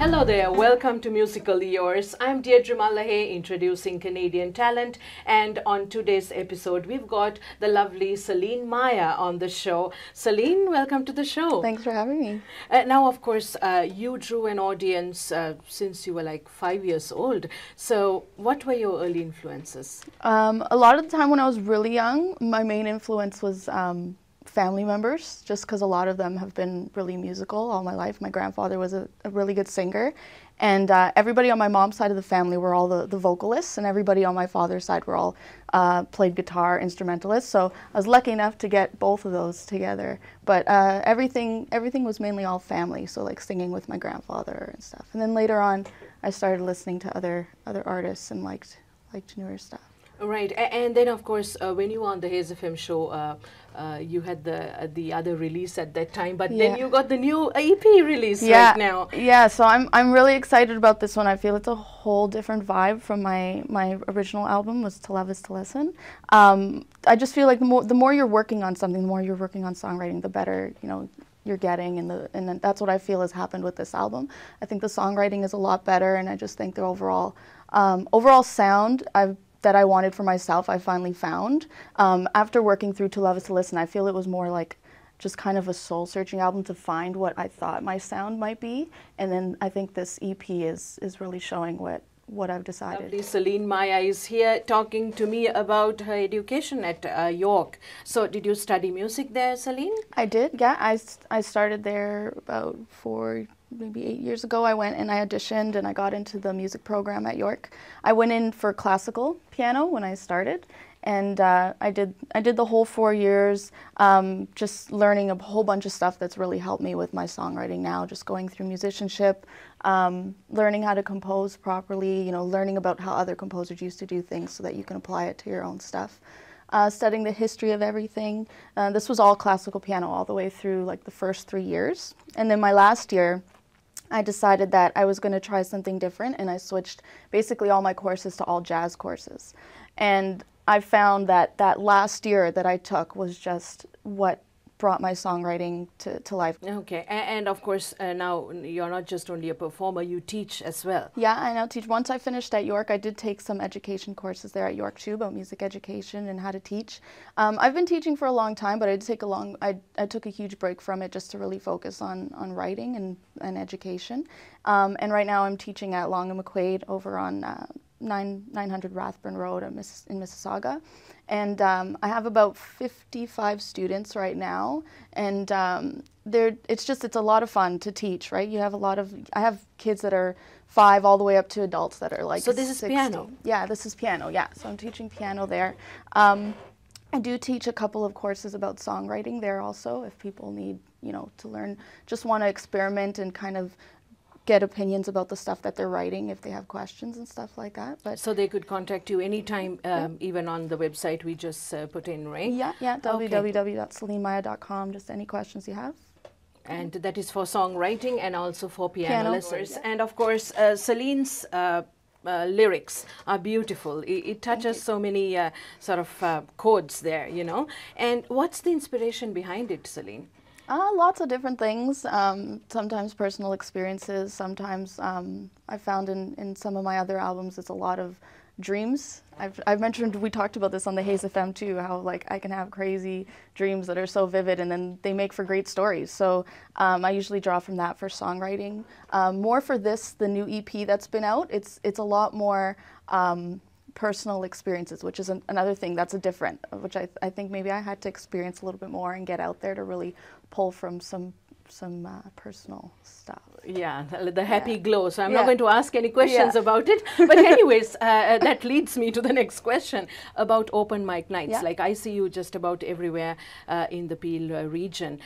Hello there, welcome to Musically Yours. I'm Deirdre Mallehe, introducing Canadian talent, and on today's episode we've got the lovely Selyne Maia on the show. Selyne, welcome to the show. Thanks for having me. Now, of course, you drew an audience since you were like 5 years old. So what were your early influences? A lot of the time when I was really young, my main influence was family members, just because a lot of them have been really musical all my life. My grandfather was a really good singer, and everybody on my mom's side of the family were all the vocalists, and everybody on my father's side were all played guitar, instrumentalists. So I was lucky enough to get both of those together. But everything was mainly all family, so like singing with my grandfather and stuff. And then later on, I started listening to other artists and liked newer stuff. Right, and then of course when you were on the Haze FM show, you had the other release at that time, but then you got the new EP release right now. Yeah, so I'm really excited about this one. I feel it's a whole different vibe from my original album, was To Love Is To Listen. I just feel like the more you're working on something, the more you're working on songwriting, the better you're getting, and that's what I feel has happened with this album. I think the songwriting is a lot better, and I just think the overall sound that I wanted for myself, I finally found. After working through To Love Is To Listen, I feel it was more like just kind of a soul-searching album to find what I thought my sound might be. And then I think this EP is really showing what I've decided. Lovely Selyne Maia is here talking to me about her education at York. So did you study music there, Selyne? I did, yeah. I started there about maybe 8 years ago. I went and I auditioned and I got into the music program at York. I went in for classical piano when I started, and I did the whole 4 years, just learning a whole bunch of stuff that's really helped me with my songwriting now, just going through musicianship, learning how to compose properly, learning about how other composers used to do things so that you can apply it to your own stuff. Studying the history of everything. This was all classical piano all the way through like the first 3 years. And then my last year, I decided that I was going to try something different, and I switched basically all my courses to all jazz courses. And I found that last year that I took was just what brought my songwriting to life. Okay, and of course now you're not just only a performer, you teach as well. Yeah, I now teach. Once I finished at York, I did take some education courses there at York too about music education and how to teach. I've been teaching for a long time, but I took a huge break from it just to really focus on writing and education. And right now I'm teaching at Long and McQuaid over on 900 Rathburn Road in Mississauga. And I have about 55 students right now, and it's a lot of fun to teach, right? I have kids that are 5 all the way up to adults that are like 60. So this is piano? Yeah, this is piano, yeah. So I'm teaching piano there. I do teach a couple of courses about songwriting there also, if people need, to learn, just want to experiment and kind of get opinions about the stuff that they're writing if they have questions and stuff like that. But so they could contact you anytime, even on the website we just put in, right? Yeah, www.selynemaya.com, just any questions you have. And that is for songwriting and also for piano lessons. Yeah. And of course, Selyne's lyrics are beautiful. It touches so many sort of chords there, And what's the inspiration behind it, Selyne? Lots of different things. Sometimes personal experiences. Sometimes I found in some of my other albums, it's a lot of dreams. I've mentioned, we talked about this on the Haze FM too, how like I can have crazy dreams that are so vivid, and then they make for great stories. So I usually draw from that for songwriting. More for the new EP that's been out. It's a lot more personal experiences, which is another thing that's which I think maybe I had to experience a little bit more and get out there to really pull from some personal stuff. Yeah, the happy glow. So I'm not going to ask any questions about it. But anyways, that leads me to the next question about open mic nights. Yeah. Like I see you just about everywhere in the Peel region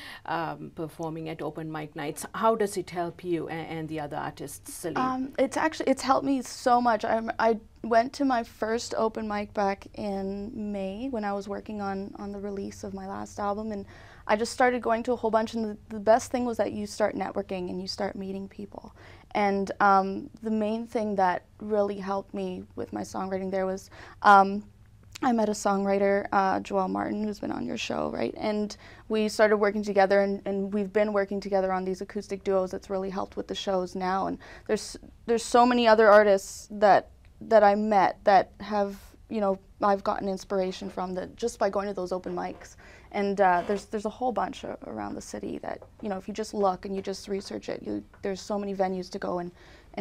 performing at open mic nights. How does it help you and the other artists, Selyne? It's helped me so much. I went to my first open mic back in May when I was working on the release of my last album, and I just started going to a whole bunch, and the best thing was that you start networking and you start meeting people. And the main thing that really helped me with my songwriting there was I met a songwriter, Joelle Martin, who's been on your show, right? And we started working together, and we've been working together on these acoustic duos. That's really helped with the shows now. And there's so many other artists that I met that have, you know, I've gotten inspiration from that just by going to those open mics. And there's a whole bunch around the city that, you know, if you just look and you just research it, there's so many venues to go and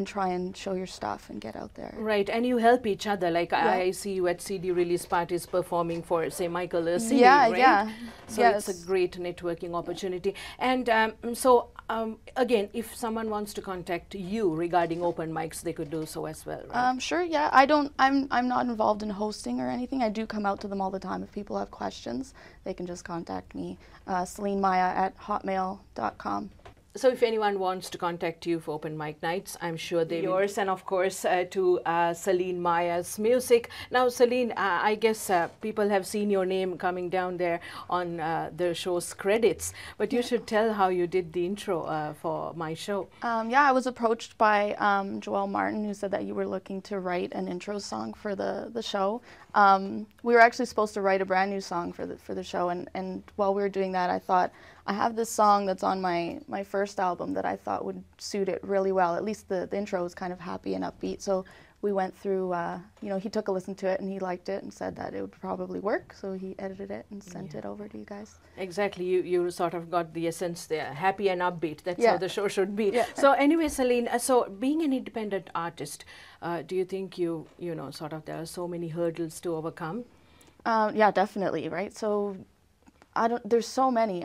try and show your stuff and get out there. Right, and you help each other. Like yeah. I see you at CD release parties performing for, say, Michael Selyne, yeah, right? Yeah, so yes. It's a great networking opportunity. And again, if someone wants to contact you regarding open mics, they could do so as well, right? Sure, yeah. I'm not involved in hosting or anything. I do come out to them all the time. If people have questions, they can just contact me, Selyne Maia at hotmail.com. So if anyone wants to contact you for open mic nights, I'm sure they're yours. And of course, to Selyne Maia's music. Now, Selyne, I guess people have seen your name coming down there on the show's credits. But you should tell how you did the intro for my show. Yeah, I was approached by Joelle Martin, who said that you were looking to write an intro song for the show. We were actually supposed to write a brand new song for the show. And while we were doing that, I thought, I have this song that's on my first album that I thought would suit it really well. At least the intro was kind of happy and upbeat. So we went through, you know, he took a listen to it and he liked it and said that it would probably work. So he edited it and sent it over to you guys. Exactly. You sort of got the essence there, happy and upbeat. That's how the show should be. Yeah. So anyway, Selyne, so being an independent artist, do you think you know, sort of there are so many hurdles to overcome? Yeah, definitely, right? So there's so many.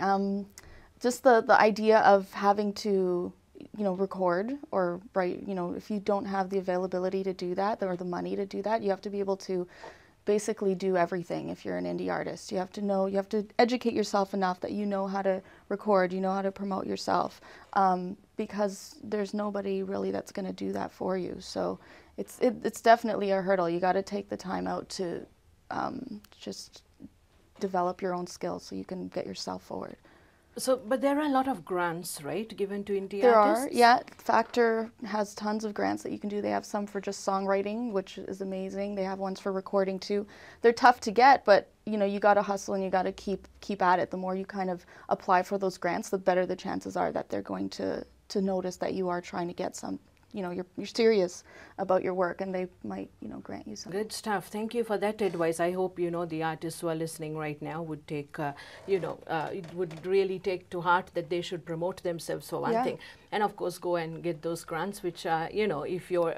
Just the idea of having to, you know, record or write, you know, if you don't have the availability to do that or the money to do that, you have to be able to basically do everything if you're an indie artist. You have to know, you have to educate yourself enough that you know how to record, you know how to promote yourself, because there's nobody really that's going to do that for you. So it's definitely a hurdle. You got to take the time out to just develop your own skills so you can get yourself forward. So, but there are a lot of grants, right, given to indie artists? There are, yeah. Factor has tons of grants that you can do. They have some for just songwriting, which is amazing. They have ones for recording too. They're tough to get, but you know, you got to hustle and you got to keep at it. The more you kind of apply for those grants, the better the chances are that they're going to notice that you are trying to get some. You know, you're serious about your work, and they might, you know, grant you something. Good stuff. Thank you for that advice. I hope, you know, the artists who are listening right now would take, you know, it would really take to heart that they should promote themselves for one thing. And of course, go and get those grants, which, you know, if you're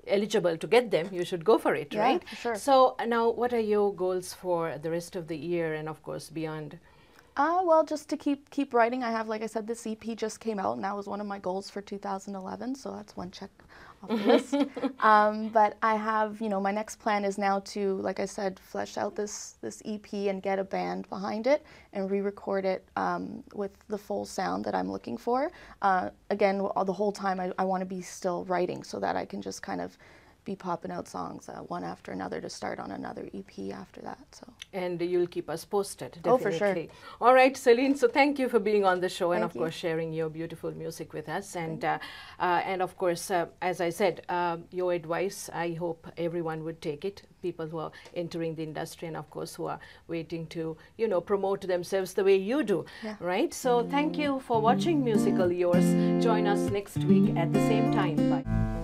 eligible to get them, you should go for it, right? For sure. So now, what are your goals for the rest of the year and, of course, beyond? Well, just to keep writing. I have, like I said, this EP just came out, and that was one of my goals for 2011, so that's one check off the list. But I have, you know, my next plan is now to, like I said, flesh out this EP and get a band behind it and re-record it with the full sound that I'm looking for. Again, the whole time I want to be still writing so that I can just kind of be popping out songs one after another to start on another EP after that. So. And you'll keep us posted, definitely. Oh, for sure. All right, Selyne, so thank you for being on the show and, of course, sharing your beautiful music with us. And of course, as I said, your advice, I hope everyone would take it, people who are entering the industry and, of course, who are waiting to, you know, promote themselves the way you do, right? So thank you for watching Musical Yours. Join us next week at the same time. Bye.